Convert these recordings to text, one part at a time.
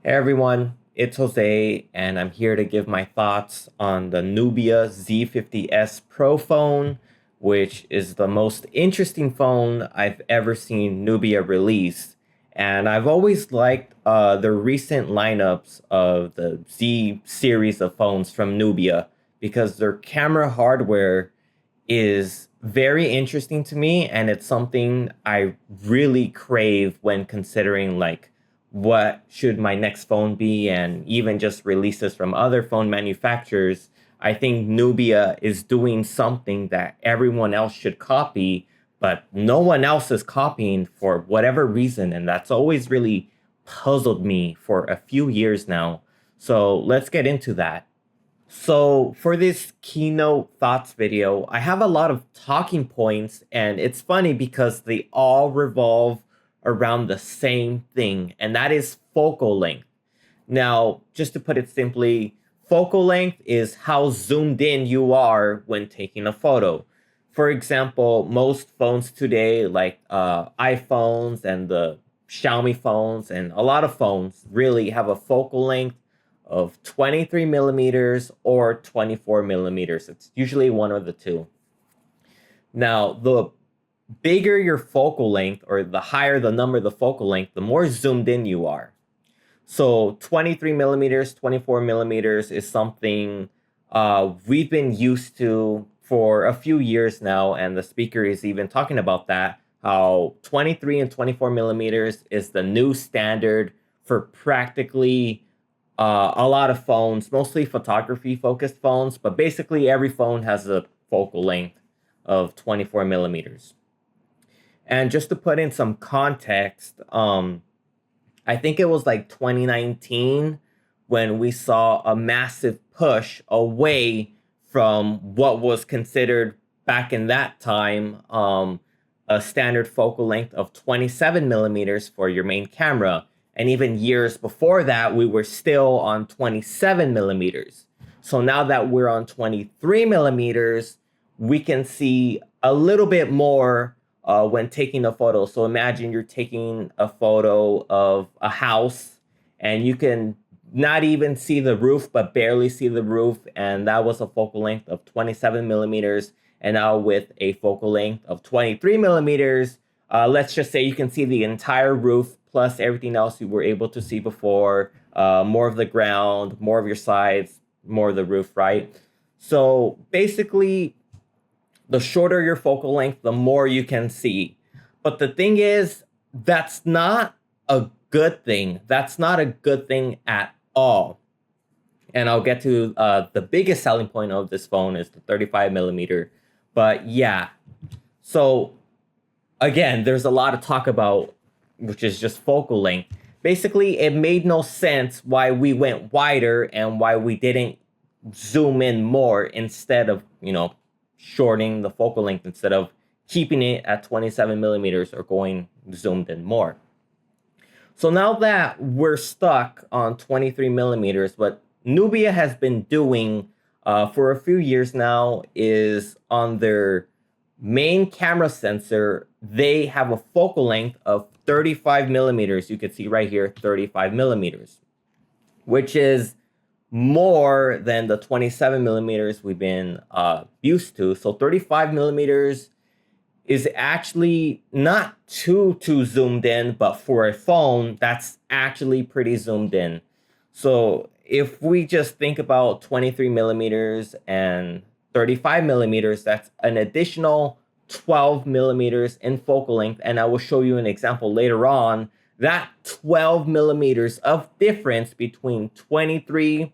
Hey everyone, it's Jose, and I'm here to give my thoughts on the Nubia Z50S Pro phone, which is the most interesting phone I've ever seen Nubia release. And I've always liked the recent lineups of the Z series of phones from Nubia because their camera hardware is very interesting to me, and it's something I really crave when considering like what should my next phone be, and even just releases from other phone manufacturers. I think Nubia is doing something that everyone else should copy, but no one else is copying for whatever reason, and that's always really puzzled me for a few years now. So let's get into that. So for this keynote thoughts video, I have a lot of talking points, and it's funny because they all revolve around the same thing, and that is focal length. Now, just to put it simply, focal length is how zoomed in you are when taking a photo. For example, most phones today, like iPhones and the Xiaomi phones, and a lot of phones really have a focal length of 23 millimeters or 24 millimeters. It's usually one of the two. Now, the bigger your focal length, or the higher the number of the focal length, the more zoomed in you are. So 23 millimeters, 24 millimeters is something we've been used to for a few years now, and the speaker is even talking about that, how 23 and 24 millimeters is the new standard for practically a lot of phones, mostly photography focused phones, but basically every phone has a focal length of 24 millimeters. And just to put in some context, I think it was like 2019 when we saw a massive push away from what was considered back in that time a standard focal length of 27 millimeters for your main camera. And even years before that, we were still on 27 millimeters. So now that we're on 23 millimeters, we can see a little bit more when taking a photo. So imagine you're taking a photo of a house and you can not even see the roof, but barely see the roof. And that was a focal length of 27 millimeters. And now with a focal length of 23 millimeters, let's just say you can see the entire roof plus everything else you were able to see before, more of the ground, more of your sides, more of the roof, right? So basically, the shorter your focal length, the more you can see. But the thing is, that's not a good thing. That's not a good thing at all. And I'll get to the biggest selling point of this phone is the 35 millimeter. But yeah, so again, there's a lot of talk about, which is just focal length. Basically, it made no sense why we went wider and why we didn't zoom in more instead of, shortening the focal length instead of keeping it at 27 millimeters or going zoomed in more. So now that we're stuck on 23 millimeters, what Nubia has been doing for a few years now is on their main camera sensor, they have a focal length of 35 millimeters. You can see right here, 35 millimeters, which is more than the 27 millimeters we've been used to. So 35 millimeters is actually not too zoomed in, but for a phone, that's actually pretty zoomed in. So if we just think about 23 millimeters and 35 millimeters, that's an additional 12 millimeters in focal length. And I will show you an example later on. That 12 millimeters of difference between 23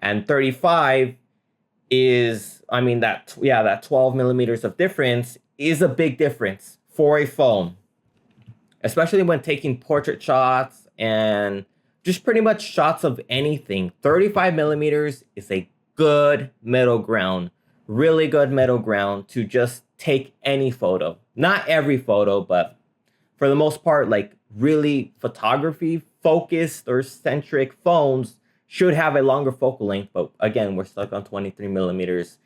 and 35 is, that 12 millimeters of difference is a big difference for a phone, especially when taking portrait shots and just pretty much shots of anything. 35 millimeters is a good middle ground, really good middle ground to just take any photo. Not every photo, but for the most part, like really photography focused or centric phones should have a longer focal length. But again, we're stuck on 23 millimeters.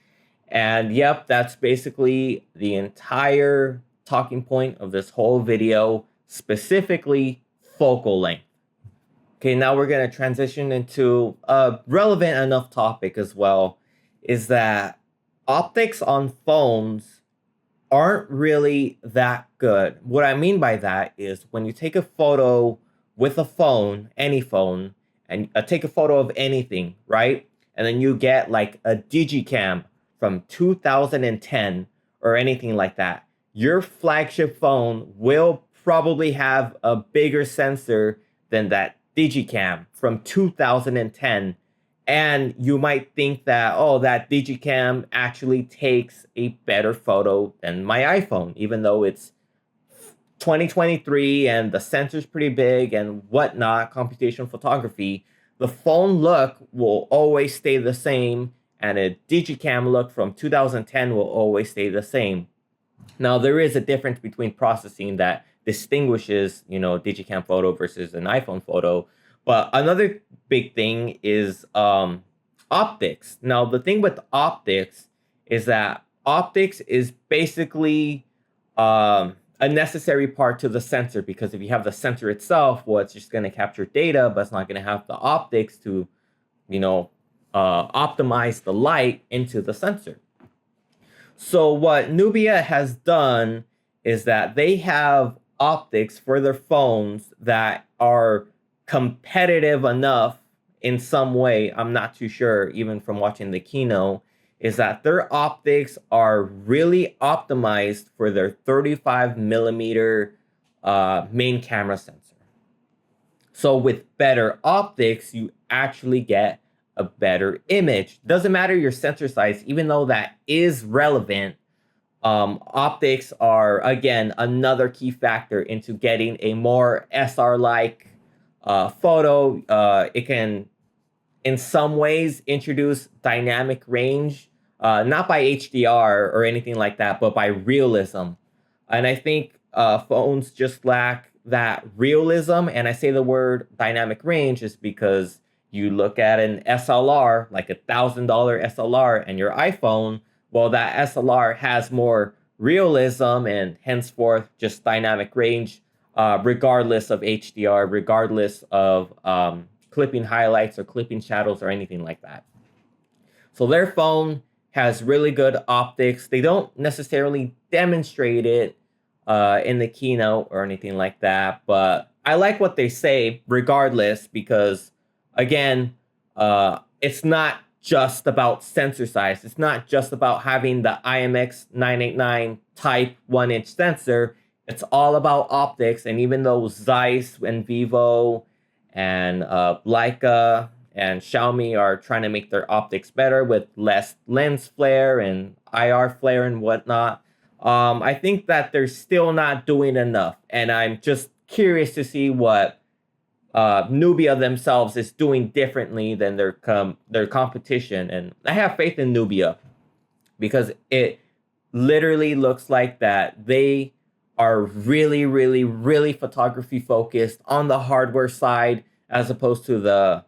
And yep, that's basically the entire talking point of this whole video, specifically focal length. Okay, now we're going to transition into a relevant enough topic as well, is that optics on phones aren't really that good. What I mean by that is when you take a photo with a phone, any phone, and take a photo of anything, right? And then you get like a digicam from 2010 or anything like that. Your flagship phone will probably have a bigger sensor than that digicam from 2010, and you might think that, oh, that digicam actually takes a better photo than my iPhone, even though it's 2023 and the sensor's pretty big and whatnot, computational photography. The phone look will always stay the same, and a digicam look from 2010 will always stay the same. Now, there is a difference between processing that distinguishes, digicam photo versus an iPhone photo. But another big thing is optics. Now, the thing with optics is that optics is basically a necessary part to the sensor, because if you have the sensor itself, well, it's just going to capture data, but it's not going to have the optics to, optimize the light into the sensor. So what Nubia has done is that they have optics for their phones that are competitive enough in some way. I'm not too sure, even from watching the keynote, is that their optics are really optimized for their 35 millimeter main camera sensor. So with better optics, you actually get a better image. Doesn't matter your sensor size, even though that is relevant. Optics are, again, another key factor into getting a more SR-like photo. It can, in some ways, introduce dynamic range, not by HDR or anything like that, but by realism. And I think phones just lack that realism. And I say the word dynamic range is because you look at an SLR, like $1,000 SLR, and your iPhone, well, that SLR has more realism and henceforth just dynamic range, regardless of HDR, regardless of clipping highlights or clipping shadows or anything like that. So their phone has really good optics. They don't necessarily demonstrate it in the keynote or anything like that, but I like what they say regardless, because again, it's not just about sensor size. It's not just about having the IMX989 type 1-inch sensor. It's all about optics. And even though Zeiss and Vivo and Leica and Xiaomi are trying to make their optics better with less lens flare and IR flare and whatnot, I think that they're still not doing enough. And I'm just curious to see what Nubia themselves is doing differently than their competition. And I have faith in Nubia because it literally looks like that they are really, really, really photography focused on the hardware side, as opposed to the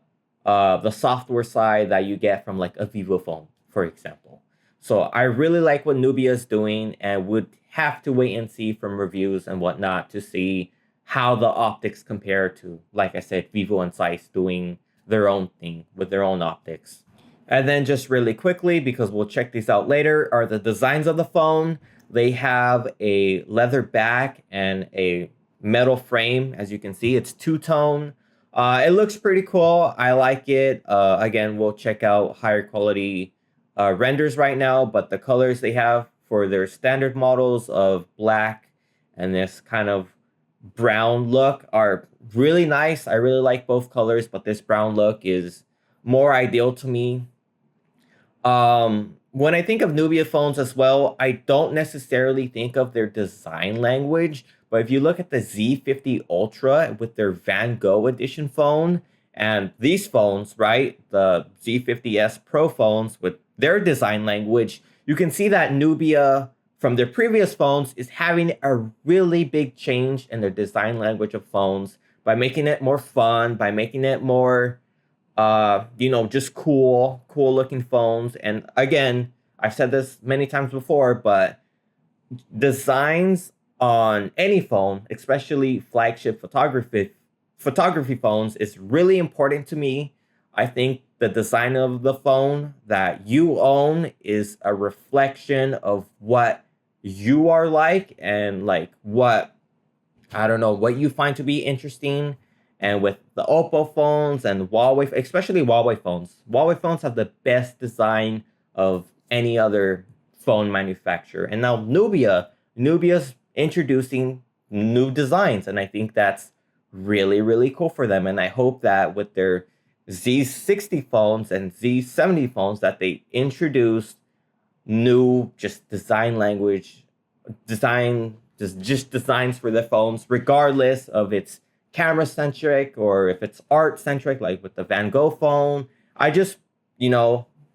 software side that you get from like a Vivo phone, for example. So I really like what Nubia is doing, and would have to wait and see from reviews and whatnot to see how the optics compare to, like I said, Vivo and Zeiss doing their own thing with their own optics. And then just really quickly, because we'll check these out later, are the designs of the phone. They have a leather back and a metal frame. As you can see, it's two-tone. It looks pretty cool. I like it. Again, we'll check out higher quality renders right now, but the colors they have for their standard models of black and this kind of brown look are really nice. I really like both colors, but this brown look is more ideal to me. When I think of Nubia phones as well, I don't necessarily think of their design language, but if you look at the Z50 Ultra with their Van Gogh edition phone, and these phones, right, the Z50S Pro phones with their design language, you can see that Nubia from their previous phones is having a really big change in their design language of phones by making it more fun, by making it more, just cool looking phones. And again, I've said this many times before, but designs on any phone, especially flagship photography phones is really important to me. I think the design of the phone that you own is a reflection of what you are like and like what, I don't know, what you find to be interesting. And with the Oppo phones and Huawei, especially Huawei phones have the best design of any other phone manufacturer. And now Nubia's introducing new designs, and I think that's really, really cool for them. And I hope that with their Z60 phones and Z70 phones that they introduced new just design language, just designs for the phones, regardless of its camera centric or if it's art centric, like with the Van Gogh phone. I just,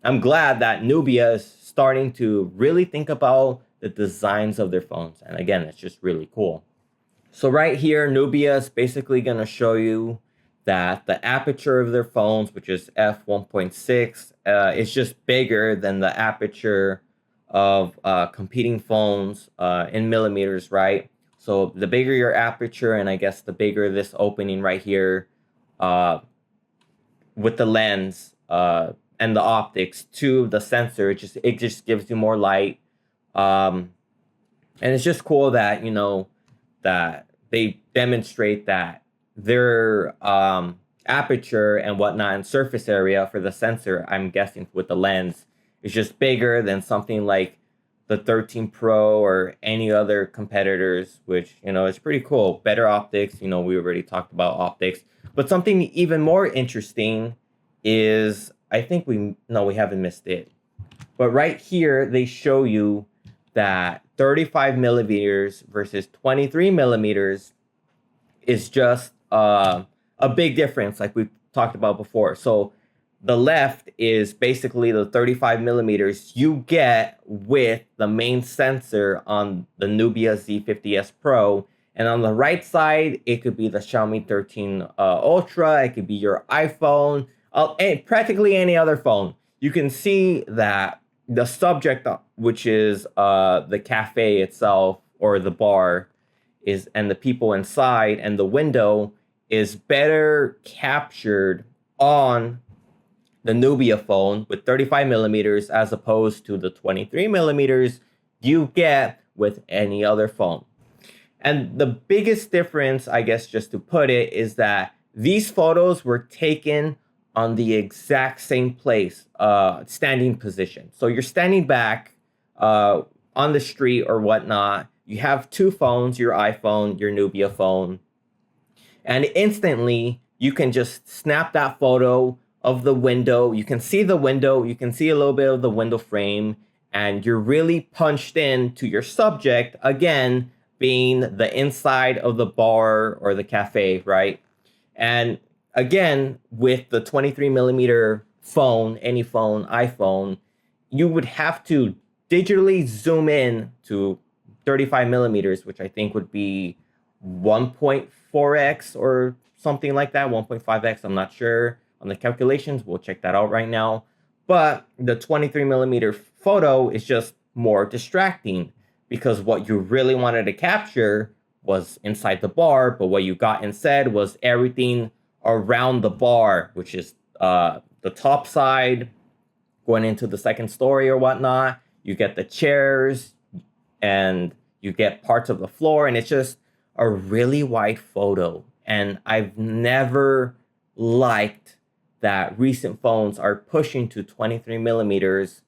I'm glad that Nubia is starting to really think about the designs of their phones. And again, it's just really cool. So right here, Nubia is basically going to show you that the aperture of their phones, which is f1.6, is just bigger than the aperture of competing phones in millimeters, right? So the bigger your aperture, and I guess the bigger this opening right here with the lens and the optics to the sensor, it just gives you more light. And it's just cool that, that they demonstrate that their aperture and whatnot and surface area for the sensor, I'm guessing with the lens, is just bigger than something like the 13 Pro or any other competitors, which, is pretty cool. Better optics, we already talked about optics. But something even more interesting is, I think we haven't missed it. But right here, they show you that 35 millimeters versus 23 millimeters is just a big difference, like we talked about before. So the left is basically the 35 millimeters you get with the main sensor on the Nubia Z50S Pro. And on the right side, it could be the Xiaomi 13 Ultra. It could be your iPhone, practically any other phone. You can see that the subject, which is the cafe itself or the bar, and the people inside and the window is better captured on the Nubia phone with 35 millimeters as opposed to the 23 millimeters you get with any other phone. And the biggest difference, I guess, just to put it, is that these photos were taken on the exact same place, standing position. So you're standing back on the street or whatnot. You have two phones, your iPhone, your Nubia phone, and instantly you can just snap that photo of the window. You can see the window, you can see a little bit of the window frame, and you're really punched in to your subject, again, being the inside of the bar or the cafe, right? And again, with the 23 millimeter phone, any phone, iPhone, you would have to digitally zoom in to 35 millimeters, which I think would be 1.4x or something like that, 1.5x, I'm not sure on the calculations. We'll check that out right now. But the 23 millimeter photo is just more distracting because what you really wanted to capture was inside the bar, but what you got instead was everything around the bar, which is the top side going into the second story or whatnot. You get the chairs and you get parts of the floor, and it's just a really wide photo. And I've never liked that recent phones are pushing to 23 millimeters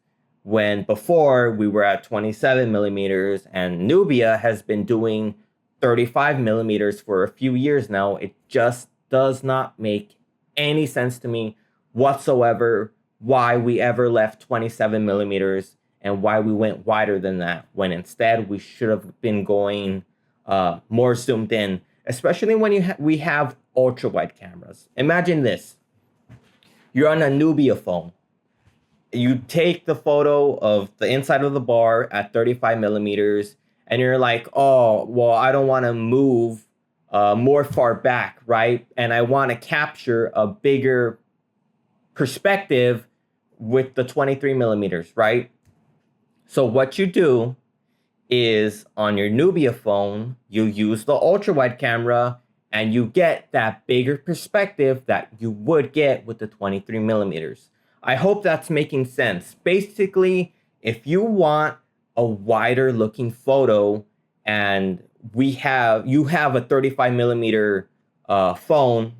when before we were at 27 millimeters, and Nubia has been doing 35 millimeters for a few years now. It just does not make any sense to me whatsoever why we ever left 27 millimeters and why we went wider than that, when instead we should have been going more zoomed in, especially when we have ultra wide cameras. Imagine this. You're on a Nubia phone. You take the photo of the inside of the bar at 35 millimeters, and you're like, oh, well, I don't want to move more far back, right? And I want to capture a bigger perspective with the 23 millimeters, right? So what you do is on your Nubia phone, you use the ultra wide camera and you get that bigger perspective that you would get with the 23 millimeters. I hope that's making sense. Basically, if you want a wider looking photo and you have a 35 millimeter phone,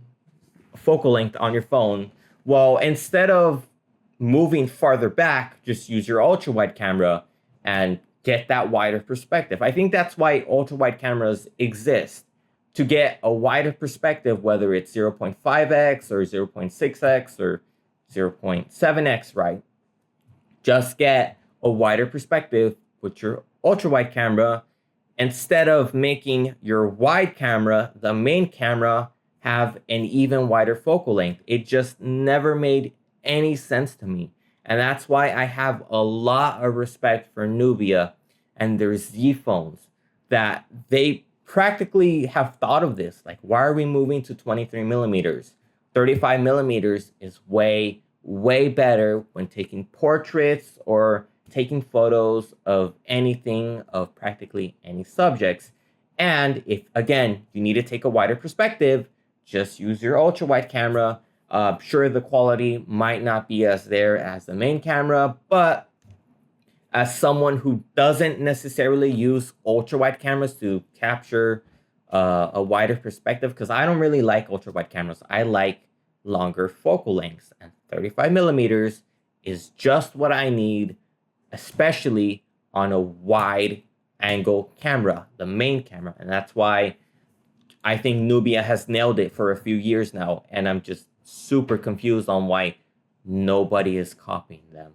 focal length on your phone, well, instead of moving farther back, just use your ultra wide camera and get that wider perspective. I think that's why ultra wide cameras exist, to get a wider perspective, whether it's 0.5x or 0.6x or 0.7x, right? Just get a wider perspective with your ultra wide camera instead of making your wide camera, the main camera, have an even wider focal length. It just never made any sense to me. And that's why I have a lot of respect for Nubia and their Z phones, that they practically have thought of this. Like, why are we moving to 23 millimeters? 35 millimeters is way, way better when taking portraits or taking photos of anything, of practically any subjects. And if, again, you need to take a wider perspective, just use your ultra wide camera. Sure, the quality might not be as there as the main camera, but as someone who doesn't necessarily use ultra wide cameras to capture a wider perspective, because I don't really like ultra wide cameras, I like longer focal lengths, and 35 millimeters is just what I need, especially on a wide angle camera, the main camera. And that's why I think Nubia has nailed it for a few years now, and I'm just super confused on why nobody is copying them.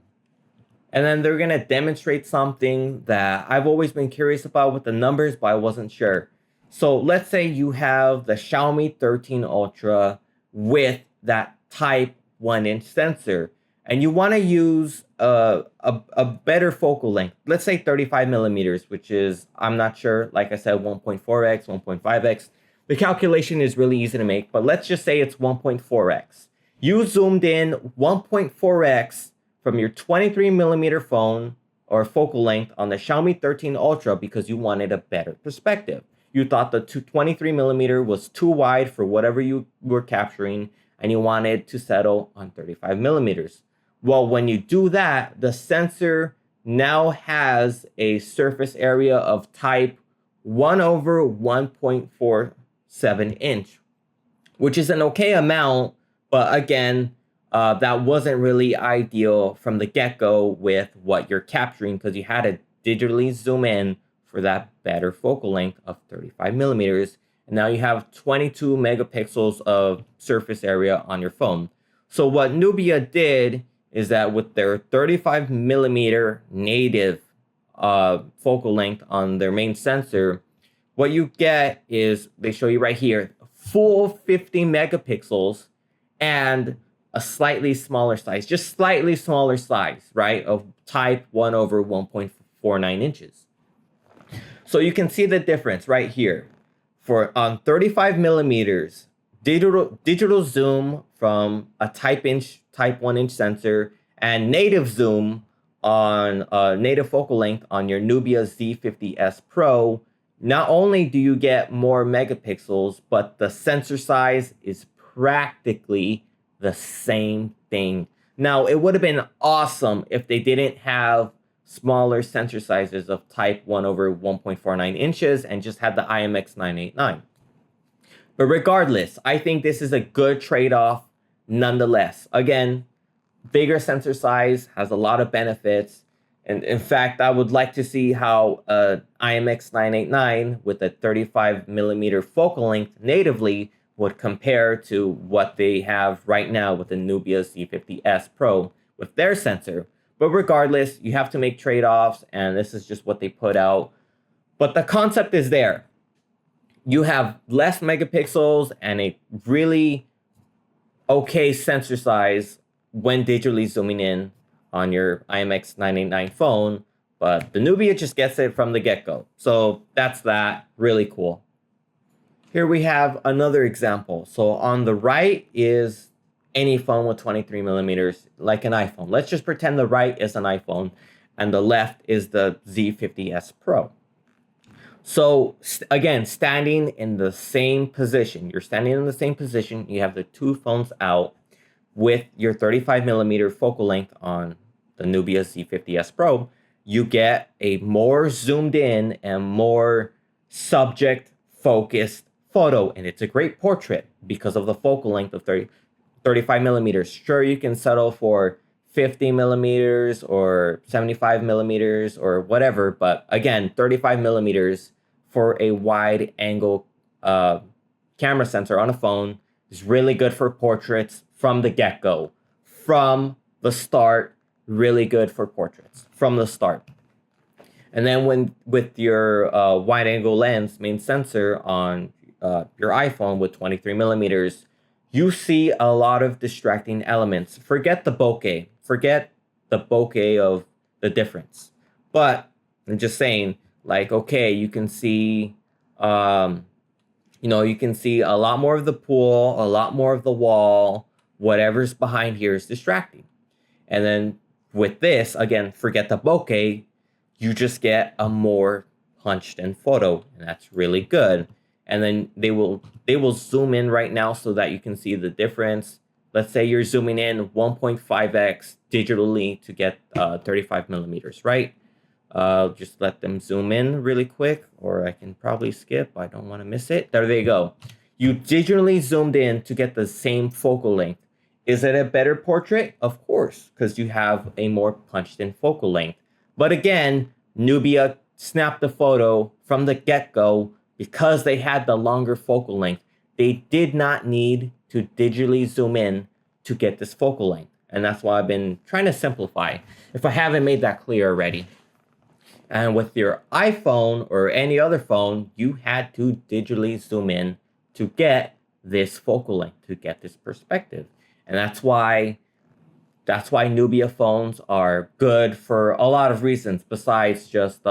And then they're going to demonstrate something that I've always been curious about with the numbers, but I wasn't sure. So let's say you have the Xiaomi 13 Ultra with that Type 1-inch sensor, and you want to use a better focal length. Let's say 35 millimeters, which is, I'm not sure, like I said, 1.4x, 1.5x. The calculation is really easy to make, but let's just say it's 1.4x. You zoomed in 1.4x from your 23 millimeter phone or focal length on the Xiaomi 13 Ultra because you wanted a better perspective. You thought the 23 millimeter was too wide for whatever you were capturing, and you wanted to settle on 35 millimeters. Well, when you do that, the sensor now has a surface area of type 1/1.47 inch, which is an okay amount, but again, that wasn't really ideal from the get-go with what you're capturing, because you had to digitally zoom in for that better focal length of 35 millimeters. And now you have 22 megapixels of surface area on your phone. So what Nubia did is that with their 35 millimeter native focal length on their main sensor, what you get is, they show you right here, full 50 megapixels and a slightly smaller size, just slightly smaller size, right, of type 1/1.49 inches. So you can see the difference right here. For on 35 millimeters, digital zoom from a type 1-inch sensor, and native zoom on native focal length on your Nubia Z50S Pro, not only do you get more megapixels, but the sensor size is practically the same thing. Now, it would have been awesome if they didn't have smaller sensor sizes of type 1/1.49 inches and just had the IMX989. But regardless, I think this is a good trade-off nonetheless. Again, bigger sensor size has a lot of benefits. And in fact, I would like to see how IMX989 with a 35 millimeter focal length natively would compare to what they have right now with the Nubia Z50S Pro with their sensor. But regardless, you have to make trade-offs, and this is just what they put out. But the concept is there. You have less megapixels and a really okay sensor size when digitally zooming in on your IMX989 phone, but the Nubia just gets it from the get-go. So that's that. Really cool. Here we have another example. So on the right is any phone with 23 millimeters, like an iPhone. Let's just pretend the right is an iPhone and the left is the Z50S Pro. So again, standing in the same position. You're standing in the same position. You have the two phones out with your 35 millimeter focal length on the Nubia Z50S Pro. You get a more zoomed in and more subject focused photo. And it's a great portrait because of the focal length of 35 millimeters. Sure, you can settle for 50 millimeters or 75 millimeters or whatever. But again, 35 millimeters for a wide angle camera sensor on a phone is really good for portraits from the get-go. From the start, really good for portraits from the start. And then when with your wide angle lens main sensor on your iPhone with 23 millimeters, you see a lot of distracting elements. Forget the bokeh. Forget the bokeh of the difference. But I'm just saying, like, okay, you can see, you can see a lot more of the pool, a lot more of the wall. Whatever's behind here is distracting. And then with this, again, forget the bokeh. You just get a more punched in photo, and that's really good. And then they will zoom in right now so that you can see the difference. Let's say you're zooming in 1.5x digitally to get 35 millimeters, right? Just let them zoom in really quick, or I can probably skip. I don't want to miss it. There they go. You digitally zoomed in to get the same focal length. Is it a better portrait? Of course, because you have a more punched in focal length. But again, Nubia snapped the photo from the get-go because they had the longer focal length. They did not need to digitally zoom in to get this focal length. And that's why I've been trying to simplify, if I haven't made that clear already. And with your iPhone or any other phone, you had to digitally zoom in to get this focal length, to get this perspective. And that's why Nubia phones are good for a lot of reasons besides just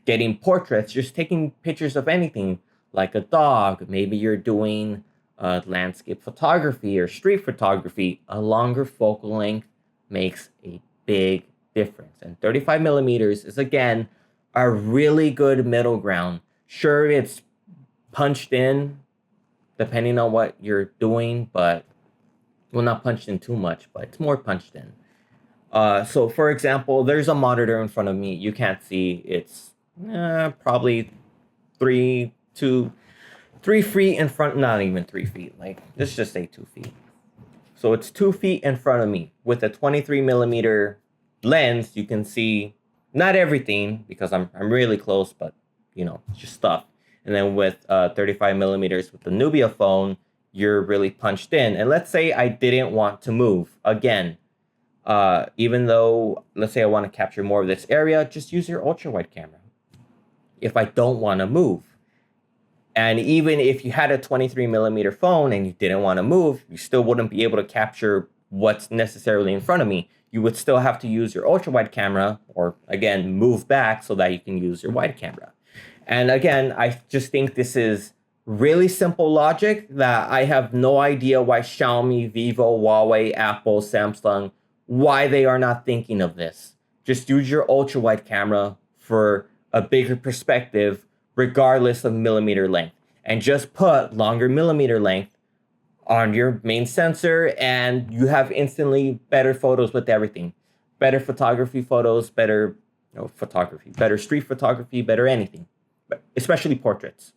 getting portraits, just taking pictures of anything like a dog. Maybe you're doing landscape photography or street photography. A longer focal length makes a big difference. And 35 millimeters is, again, a really good middle ground. Sure, it's punched in depending on what you're doing, but well, not punched in too much, but it's more punched in. So for example, there's a monitor in front of me. You can't see. It's probably 3 feet in front. Not even 3 feet. Like, let's just say 2 feet. So it's 2 feet in front of me with a 23 millimeter lens. You can see not everything because I'm really close, but it's just stuff. And then with 35 millimeters with the Nubia phone, you're really punched in. And let's say I didn't want to move again. Even though, let's say I want to capture more of this area, just use your ultra wide camera. If I don't want to move. And even if you had a 23 millimeter phone and you didn't want to move, you still wouldn't be able to capture what's necessarily in front of me. You would still have to use your ultra wide camera, or again, move back so that you can use your wide camera. And again, I just think this is really simple logic that I have no idea why Xiaomi, Vivo, Huawei, Apple, Samsung, why they are not thinking of this. Just use your ultra wide camera for a bigger perspective, regardless of millimeter length. And just put longer millimeter length on your main sensor, and you have instantly better photos with everything. Better photography photos, better photography, better street photography, better anything, especially portraits.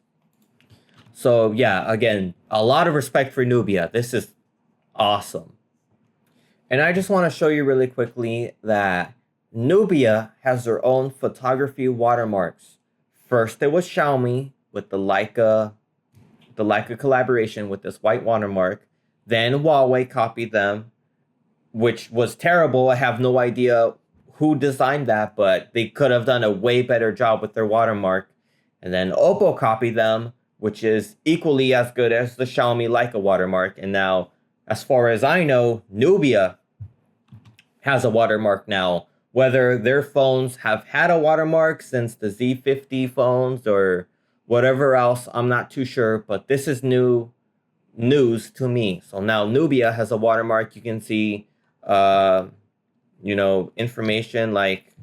So yeah, again, a lot of respect for Nubia. This is awesome. And I just want to show you really quickly that Nubia has their own photography watermarks. First, it was Xiaomi with the Leica collaboration with this white watermark. Then Huawei copied them, which was terrible. I have no idea who designed that, but they could have done a way better job with their watermark. And then Oppo copied them, which is equally as good as the Xiaomi Leica watermark. And now, as far as I know, Nubia has a watermark now. Whether their phones have had a watermark since the Z50 phones or whatever else, I'm not too sure, but this is new news to me. So now Nubia has a watermark. You can see, information like,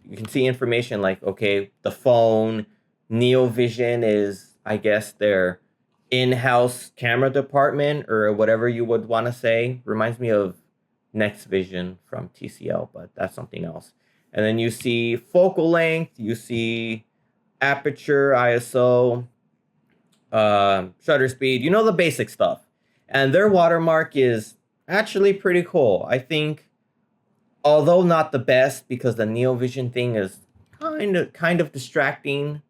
you can see information like, okay, the phone, NeoVision is, I guess, their in-house camera department or whatever you would want to say. Reminds me of Next Vision from TCL, but that's something else. And then you see focal length, you see aperture, ISO, shutter speed, you know, the basic stuff. And their watermark is actually pretty cool. I think, although not the best because the NeoVision thing is kind of distracting.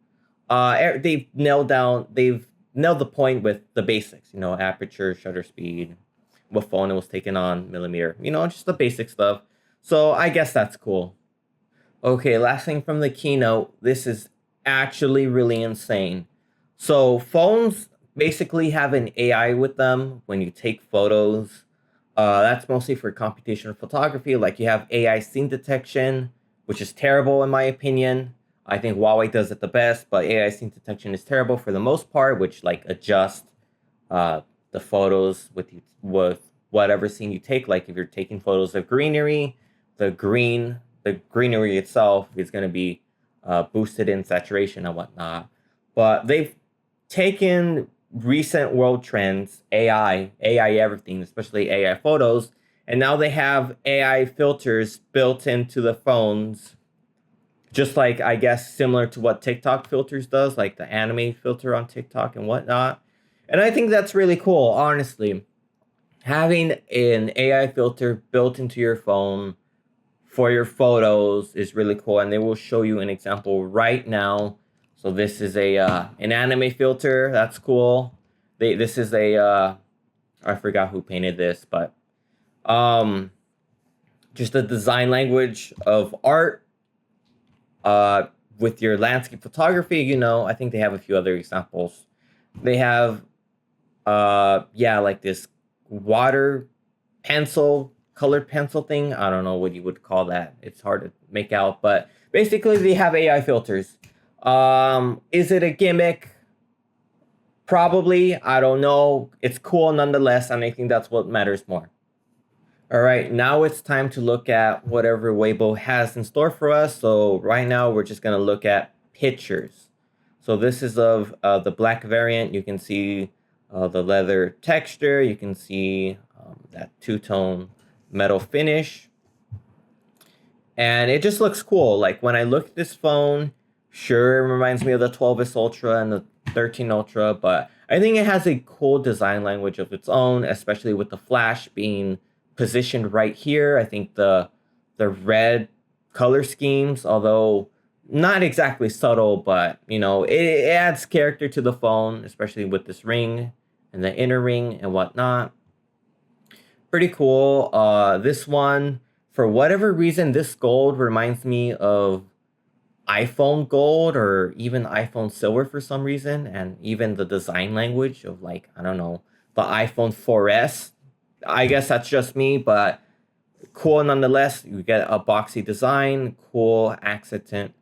They've nailed the point with the basics, you know, aperture, shutter speed, what phone it was taken on, millimeter, you know, just the basic stuff. So I guess that's cool. Okay, last thing from the keynote. This is actually really insane. So phones basically have an AI with them when you take photos. That's mostly for computational photography. Like you have AI scene detection, which is terrible in my opinion. I think Huawei does it the best, but AI scene detection is terrible for the most part, which like adjust the photos with whatever scene you take. Like if you're taking photos of greenery, the greenery itself is going to be boosted in saturation and whatnot. But they've taken recent world trends, AI everything, especially AI photos, and now they have AI filters built into the phones, just like, I guess, similar to what TikTok filters does, like the anime filter on TikTok and whatnot. And I think that's really cool, honestly. Having an AI filter built into your phone for your photos is really cool, and they will show you an example right now. So this is an anime filter. That's cool. This is I forgot who painted this, but just the design language of art with your landscape photography. You know, I think they have a few other examples. They have like this water pencil, colored pencil thing. I don't know what you would call that. It's hard to make out, but basically they have AI filters. Is it a gimmick? Probably. I don't know. It's cool nonetheless, and I think that's what matters more. All right, now it's time to look at whatever Weibo has in store for us. So right now we're just gonna look at pictures. So this is of the black variant. You can see the leather texture. You can see that two-tone metal finish. And it just looks cool. Like when I look at this phone, sure, it reminds me of the 12S Ultra and the 13 Ultra, but I think it has a cool design language of its own, especially with the flash being positioned right here. I think the red color schemes, although not exactly subtle, but you know, it adds character to the phone, especially with this ring and the inner ring and whatnot. Pretty cool. This one, for whatever reason, this gold reminds me of iPhone gold or even iPhone silver for some reason, and even the design language of, like, I don't know, the iPhone 4S. I guess that's just me, but cool nonetheless. You get a boxy design, cool accented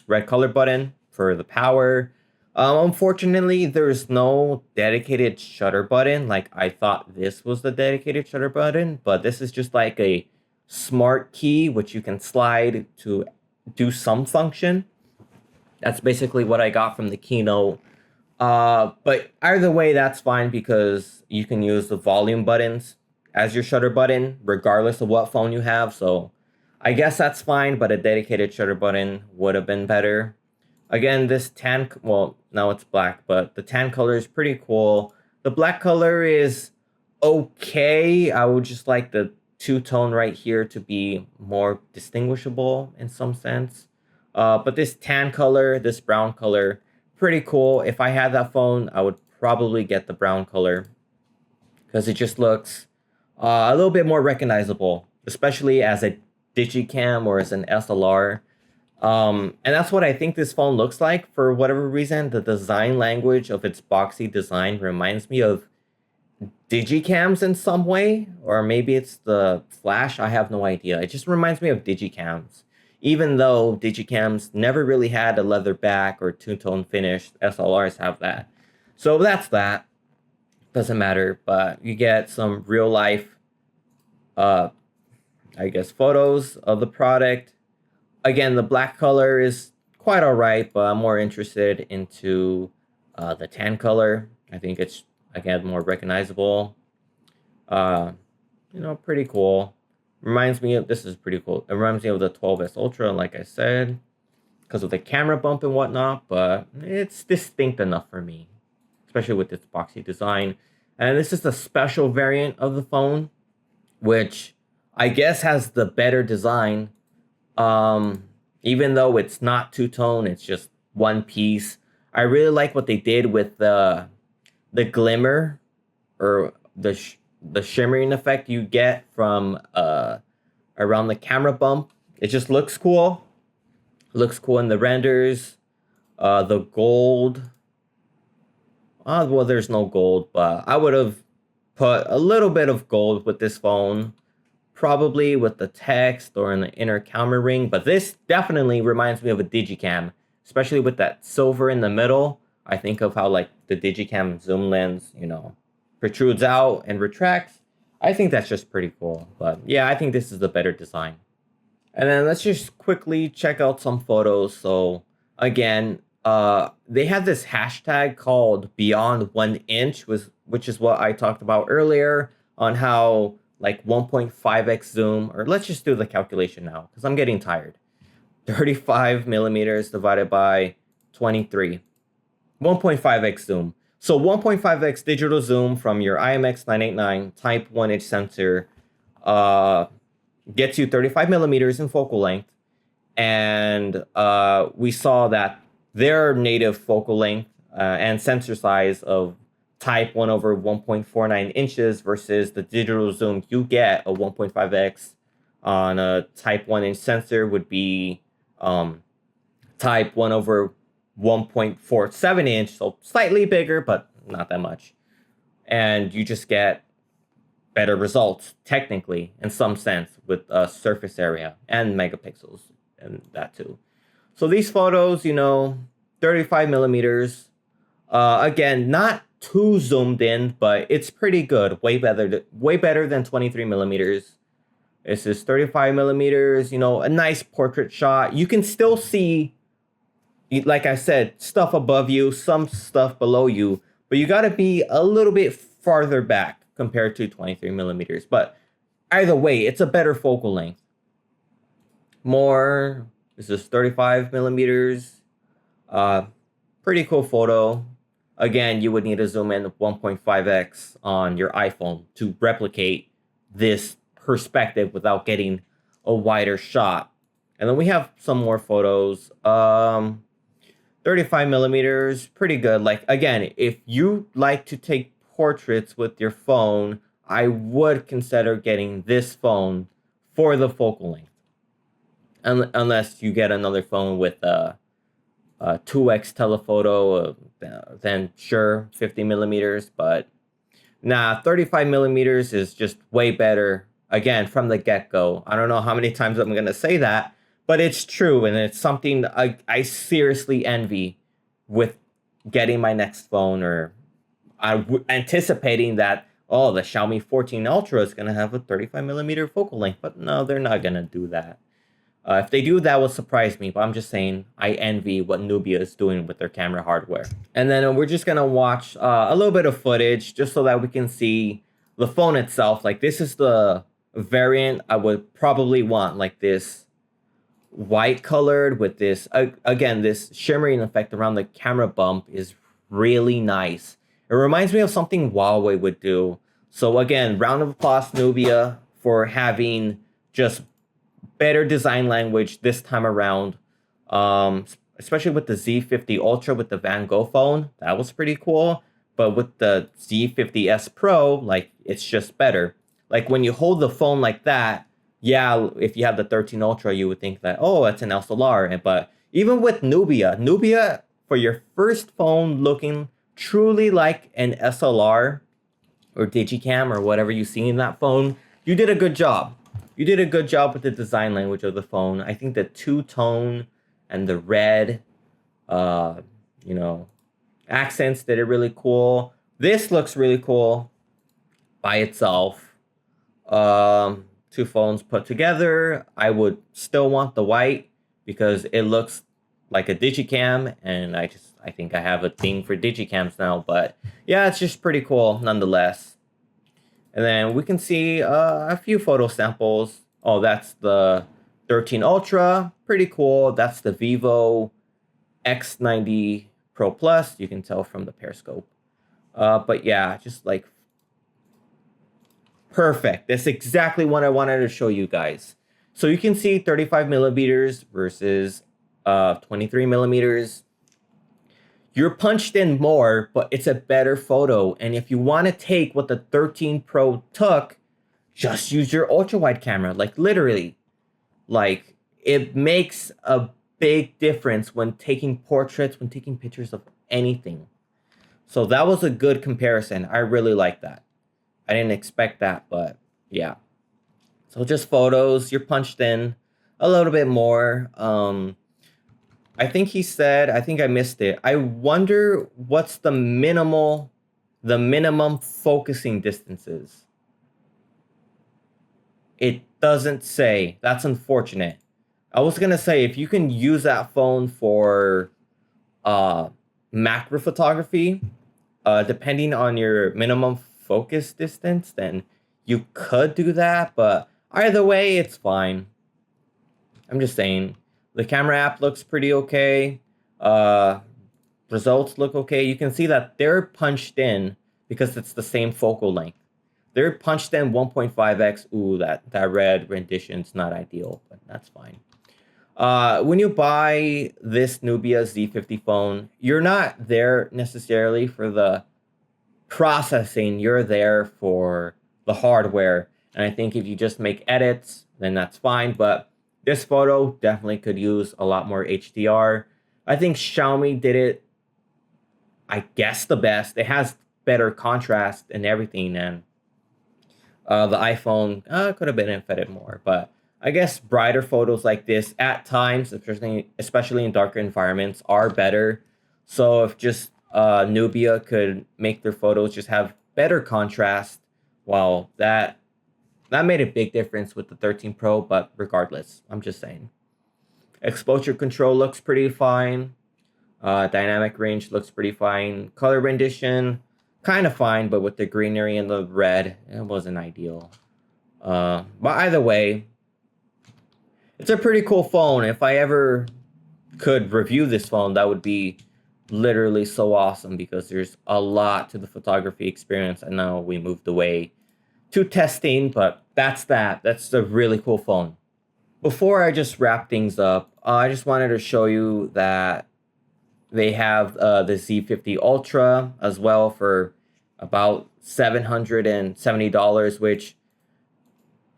red color button for the power. Unfortunately, there's no dedicated shutter button. Like, I thought this was the dedicated shutter button, but this is just like a smart key which you can slide to do some function. That's basically what I got from the keynote. But either way, that's fine because you can use the volume buttons as your shutter button, regardless of what phone you have. So I guess that's fine, but a dedicated shutter button would have been better. Again, this tan, well, now it's black, but the tan color is pretty cool. The black color is okay. I would just like the two-tone right here to be more distinguishable in some sense. But this tan color, this brown color, pretty cool. If I had that phone, I would probably get the brown color because it just looks a little bit more recognizable, especially as a digicam or as an SLR. And that's what I think this phone looks like. For whatever reason, the design language of its boxy design reminds me of digicams in some way, or maybe it's the flash. I have no idea. It just reminds me of digicams, even though digicams never really had a leather back or two-tone finish. SLRs have that. So that's that. Doesn't matter, but you get some real life I guess, photos of the product. Again, the black color is quite all right, but I'm more interested into the tan color. I think it's, again, more recognizable. Uh, pretty cool. Reminds me of, this is pretty cool. It reminds me of the 12S Ultra, like I said, because of the camera bump and whatnot, but it's distinct enough for me, especially with its boxy design. And this is the special variant of the phone, which I guess has the better design. Even though it's not two-tone, it's just one piece. I really like what they did with the glimmer, or the shimmering effect you get from around the camera bump. It just looks cool. Looks cool in the renders. The gold. Well, there's no gold, but I would have put a little bit of gold with this phone, probably with the text or in the inner camera ring. But this definitely reminds me of a Digicam, especially with that silver in the middle. I think of how like the Digicam zoom lens, protrudes out and retracts. I think that's just pretty cool. But yeah, I think this is the better design. And then let's just quickly check out some photos. So again, they have this hashtag called Beyond 1 inch, which is what I talked about earlier on how like 1.5x zoom, or let's just do the calculation now because I'm getting tired. 35 millimeters divided by 23, 1.5x zoom. So 1.5x digital zoom from your IMX989 type 1 inch sensor gets you 35 millimeters in focal length. And we saw that their native focal length and sensor size of type 1 over 1.49 inches versus the digital zoom you get a 1.5x on a type 1 inch sensor would be type 1 over 1.47 inch, so slightly bigger, but not that much. And you just get better results, technically, in some sense, with surface area and megapixels, and that too. So these photos, 35 millimeters. Again, not too zoomed in, but it's pretty good. Way better than 23 millimeters. This is 35 millimeters, a nice portrait shot. You can still see, like I said, stuff above you, some stuff below you, but you got to be a little bit farther back compared to 23 millimeters. But either way, it's a better focal length. This is 35 millimeters. Pretty cool photo. Again, you would need to zoom in 1.5x on your iPhone to replicate this perspective without getting a wider shot. And then we have some more photos. 35 millimeters, pretty good. Like, again, if you like to take portraits with your phone, I would consider getting this phone for the focal length. Unless you get another phone with a 2x telephoto, then sure, 50 millimeters. But nah, 35 millimeters is just way better. Again, from the get-go. I don't know how many times I'm going to say that, but it's true, and it's something I seriously envy with getting my next phone, or anticipating that, the Xiaomi 14 Ultra is going to have a 35 millimeter focal length. But no, they're not going to do that. If they do, that will surprise me. But I'm just saying, I envy what Nubia is doing with their camera hardware. And then we're just going to watch a little bit of footage just so that we can see the phone itself. Like, this is the variant I would probably want, like this white colored with this, again, this shimmering effect around the camera bump is really nice. It reminds me of something Huawei would do. So again, round of applause, Nubia, for having just better design language this time around. Especially with the Z50 Ultra with the Van Gogh phone, that was pretty cool. But with the Z50S Pro, like, it's just better. Like, when you hold the phone like that, yeah, if you have the 13 Ultra, you would think that, it's an SLR. But even with Nubia, for your first phone looking truly like an SLR or Digicam or whatever you see in that phone, you did a good job. You did a good job with the design language of the phone. I think the two-tone and the red, accents did it really cool. This looks really cool by itself. two phones put together, I would still want the white because it looks like a digicam, and I think I have a thing for digicams now. But yeah, it's just pretty cool nonetheless. And then we can see a few photo samples. Oh, that's the 13 Ultra, pretty cool. That's the Vivo X90 Pro Plus. You can tell from the periscope. But yeah, just like perfect. That's exactly what I wanted to show you guys. So you can see 35 millimeters versus 23 millimeters. You're punched in more, but it's a better photo. And if you want to take what the 13 Pro took, just use your ultra wide camera. Like literally, like it makes a big difference when taking portraits, when taking pictures of anything. So that was a good comparison. I really like that. I didn't expect that, but yeah. So just photos, you're punched in a little bit more. I think he said, I think I missed it. I wonder what's the minimum focusing distances. It doesn't say. That's unfortunate. I was gonna say if you can use that phone for macro photography, depending on your minimum focus distance, then you could do that, but either way, it's fine. I'm just saying, the camera app looks pretty okay. Results look okay. You can see that they're punched in because it's the same focal length. They're punched in 1.5x. Ooh, that red rendition's not ideal, but that's fine. When you buy this Nubia Z50 phone, you're not there necessarily for the processing, you're there for the hardware. And I think if you just make edits, then that's fine. But this photo definitely could use a lot more HDR. I think Xiaomi did it, I guess, the best. It has better contrast and everything, and the iPhone could have benefited more. But I guess brighter photos like this at times, especially in darker environments, are better. So if just Nubia could make their photos just have better contrast, well, that made a big difference with the 13 Pro, but regardless, I'm just saying. Exposure control looks pretty fine. Dynamic range looks pretty fine. Color rendition, kind of fine, but with the greenery and the red, it wasn't ideal. But either way, it's a pretty cool phone. If I ever could review this phone, that would be literally so awesome because there's a lot to the photography experience. I know we moved away to testing, but that's that. That's a really cool phone. Before I just wrap things up, I just wanted to show you that they have the Z50 Ultra as well for about $770, which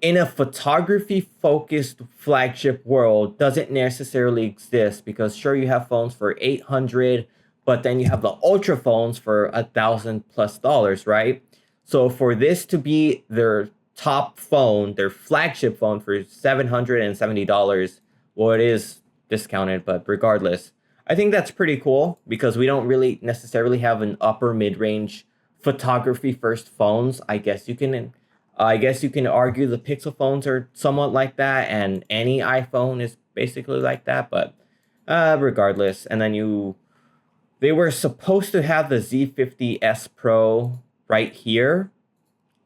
in a photography-focused flagship world doesn't necessarily exist, because sure, you have phones for $800, but then you have the Ultra phones for $1,000+, right? So for this to be their top phone, their flagship phone for $770, well, it is discounted, but regardless, I think that's pretty cool because we don't really necessarily have an upper mid-range photography first phones. I guess you can argue the Pixel phones are somewhat like that, and any iPhone is basically like that, but regardless. And then they were supposed to have the Z50S Pro right here,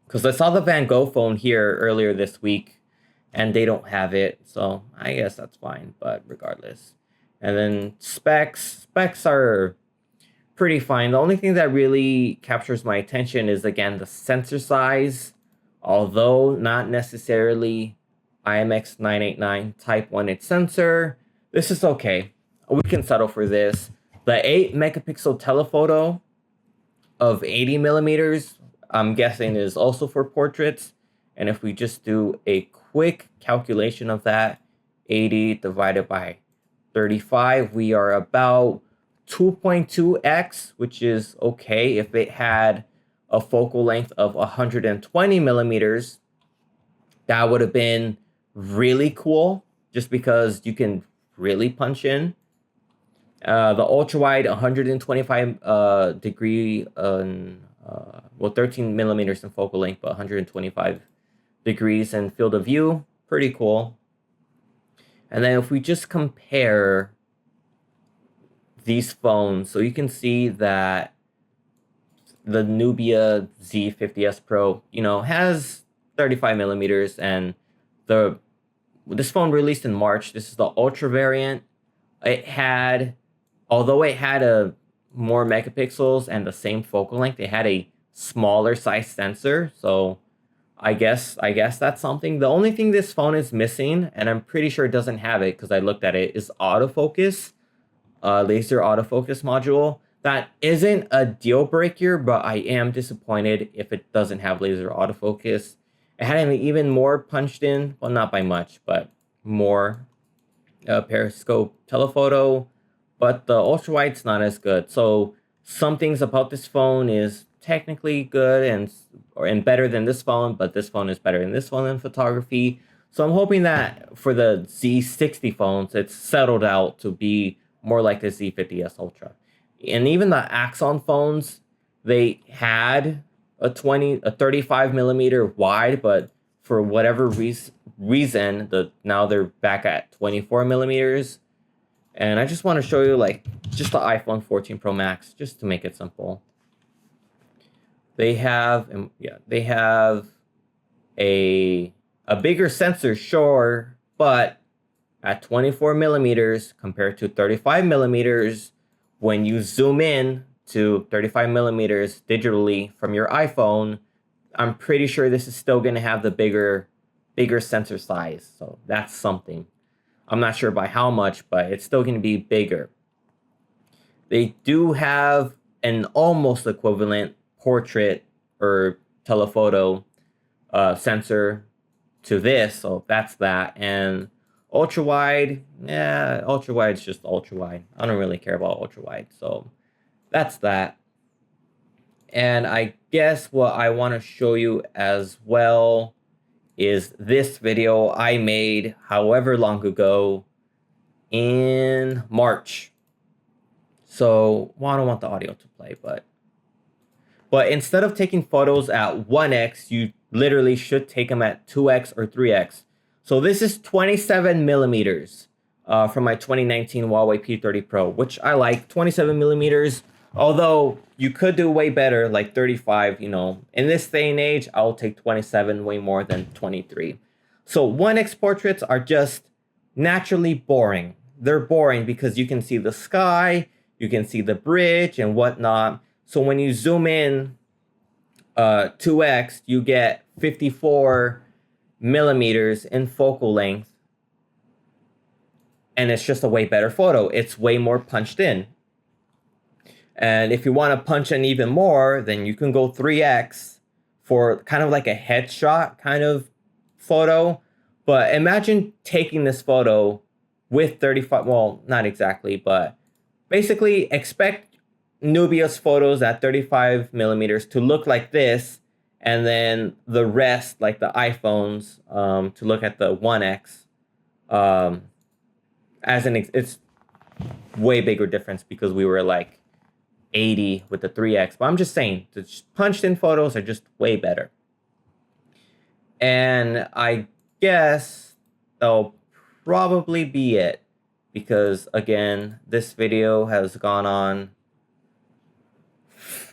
because I saw the Van Gogh phone here earlier this week, and they don't have it, so I guess that's fine, but regardless. And then specs are pretty fine. The only thing that really captures my attention is, again, the sensor size. Although not necessarily IMX989 Type 1 sensor, this is okay. We can settle for this. The 8 megapixel telephoto of 80 millimeters, I'm guessing, is also for portraits. And if we just do a quick calculation of that, 80 divided by 35, we are about 2.2x, which is okay. If it had a focal length of 120 millimeters, that would have been really cool, just because you can really punch in. The ultra wide 125 degree, 13 millimeters in focal length, but 125 degrees in field of view. Pretty cool. And then if we just compare these phones, so you can see that the Nubia Z50S Pro, has 35 millimeters, and this phone released in March. This is the Ultra variant. Although it had a more megapixels and the same focal length, it had a smaller size sensor. So I guess that's something. The only thing this phone is missing, and I'm pretty sure it doesn't have it because I looked at it, is autofocus, laser autofocus module. That isn't a deal breaker, but I am disappointed if it doesn't have laser autofocus. It had an even more punched in, well, not by much, but more periscope telephoto, but the ultra wide's not as good. So some things about this phone is technically good and better than this phone, but this phone is better than this phone in photography. So I'm hoping that for the Z60 phones, it's settled out to be more like the Z50S Ultra. And even the Axon phones, they had a 35 millimeter wide, but for whatever reason, now they're back at 24 millimeters. And I just want to show you just the iPhone 14 Pro Max, just to make it simple. They have a bigger sensor, sure, but at 24 millimeters compared to 35 millimeters, when you zoom in to 35 millimeters digitally from your iPhone, I'm pretty sure this is still going to have the bigger sensor size. So that's something. I'm not sure by how much, but it's still going to be bigger. They do have an almost equivalent portrait or telephoto sensor to this, so that's that. And ultra wide, ultra wide's just ultra wide. I don't really care about ultra wide, so that's that. And I guess what I want to show you as well is this video I made however long ago in March. So, well, I don't want the audio to play, but instead of taking photos at 1x, you literally should take them at 2x or 3x. So this is 27 millimeters from my 2019 Huawei P30 Pro, which I like. 27 millimeters, although you could do way better, like 35, in this day and age, I'll take 27 way more than 23. So 1x portraits are just naturally boring. They're boring because you can see the sky, you can see the bridge and whatnot. So when you zoom in 2x, you get 54 millimeters in focal length. And it's just a way better photo. It's way more punched in. And if you want to punch in even more, then you can go 3x for kind of like a headshot kind of photo. But imagine taking this photo with 35, well, not exactly, but basically expect Nubia's photos at 35 millimeters to look like this, and then the rest, like the iPhones, to look at the 1x. It's way bigger difference because we were like 80 with the 3x. But I'm just saying, the punched in photos are just way better. And I guess that'll probably be it, because again, this video has gone on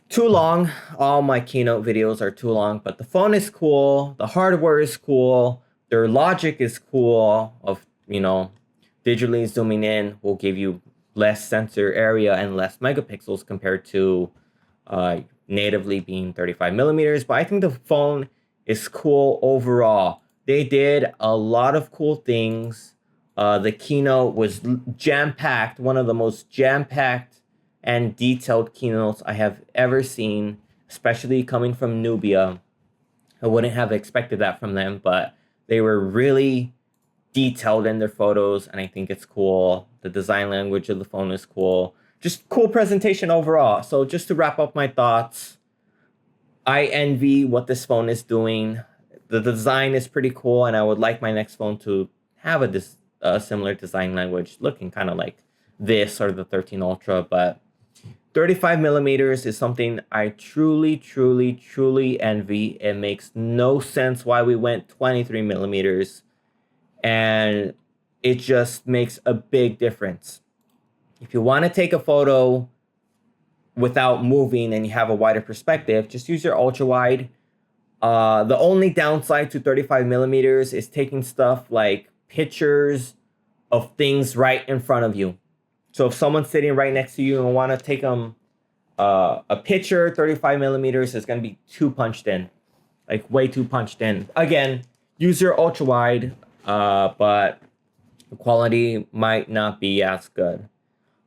too long. All my keynote videos are too long, but the phone is cool, the hardware is cool, their logic is cool of, digitally zooming in will give you less sensor area and less megapixels compared to natively being 35 millimeters. But I think the phone is cool overall. They did a lot of cool things. The keynote was jam-packed, one of the most jam-packed and detailed keynotes I have ever seen, especially coming from Nubia. I wouldn't have expected that from them, but they were really detailed in their photos, and I think it's cool. The design language of the phone is cool. Just cool presentation overall. So just to wrap up my thoughts, I envy what this phone is doing. The design is pretty cool, and I would like my next phone to have a similar design language, looking kind of like this or the 13 Ultra, but 35 millimeters is something I truly, truly, truly envy. It makes no sense why we went 23 millimeters, and it just makes a big difference. If you want to take a photo without moving and you have a wider perspective, just use your ultra wide. The only downside to 35 millimeters is taking stuff like pictures of things right in front of you. So if someone's sitting right next to you and want to take them a picture, 35 millimeters is going to be too punched in, like way too punched in. Again, use your ultra wide, but the quality might not be as good.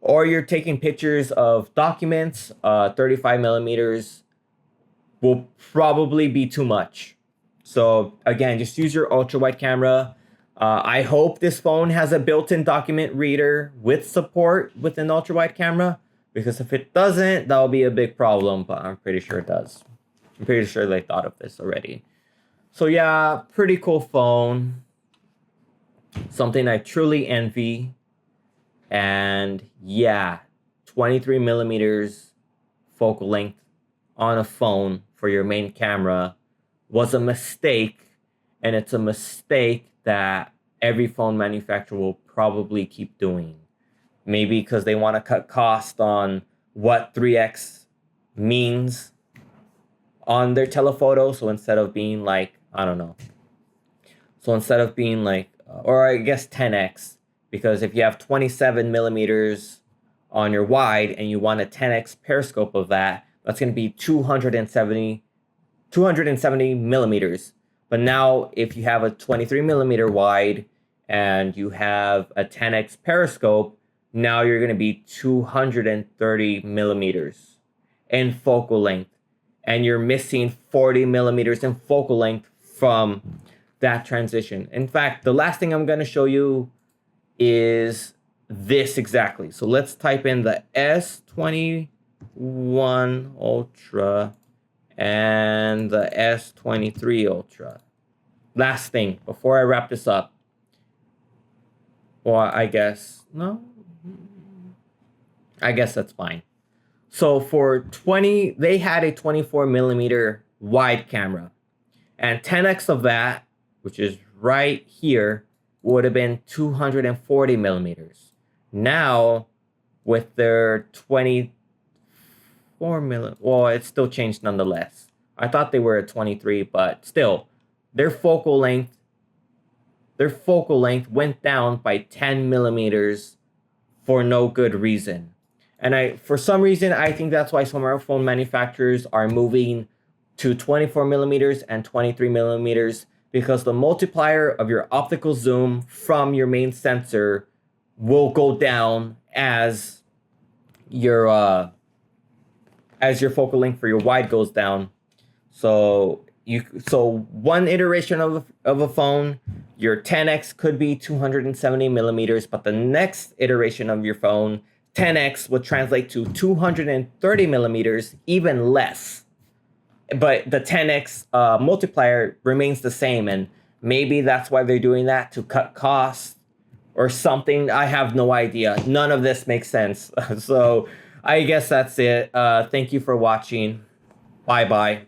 Or you're taking pictures of documents, 35 millimeters will probably be too much. So again, just use your ultra wide camera. I hope this phone has a built-in document reader with support with an ultra wide camera, because if it doesn't, that'll be a big problem, but I'm pretty sure it does. I'm pretty sure they thought of this already. So yeah, pretty cool phone. Something I truly envy. And yeah, 23 millimeters focal length on a phone for your main camera was a mistake, and it's a mistake that every phone manufacturer will probably keep doing. Maybe because they want to cut cost on what 3x means on their telephoto. So instead of being like, I don't know. So instead of being like, or I guess 10x, because if you have 27 millimeters on your wide and you want a 10x periscope of that, that's going to be 270 millimeters. But now if you have a 23 millimeter wide and you have a 10x periscope, now you're going to be 230 millimeters in focal length. And you're missing 40 millimeters in focal length from that transition. In fact, the last thing I'm going to show you is this exactly. So let's type in the S21 Ultra and the S23 Ultra. Last thing before I wrap this up. Well, I guess that's fine. So for 20, they had a 24 millimeter wide camera, and 10x of that, which is right here, would have been 240 millimeters. Now, with their 24 millimeter, well, it's still changed nonetheless. I thought they were at 23, but still, their focal length went down by 10 millimeters for no good reason. And for some reason, I think that's why smartphone manufacturers are moving to 24 millimeters and 23 millimeters, because the multiplier of your optical zoom from your main sensor will go down as your focal length for your wide goes down. So one iteration of a phone, your 10x could be 270 millimeters, but the next iteration of your phone, 10x, would translate to 230 millimeters, even less. But the 10x multiplier remains the same, and maybe that's why they're doing that, to cut costs or something. I have no idea. None of this makes sense. So I guess that's it. Thank you for watching. Bye-bye.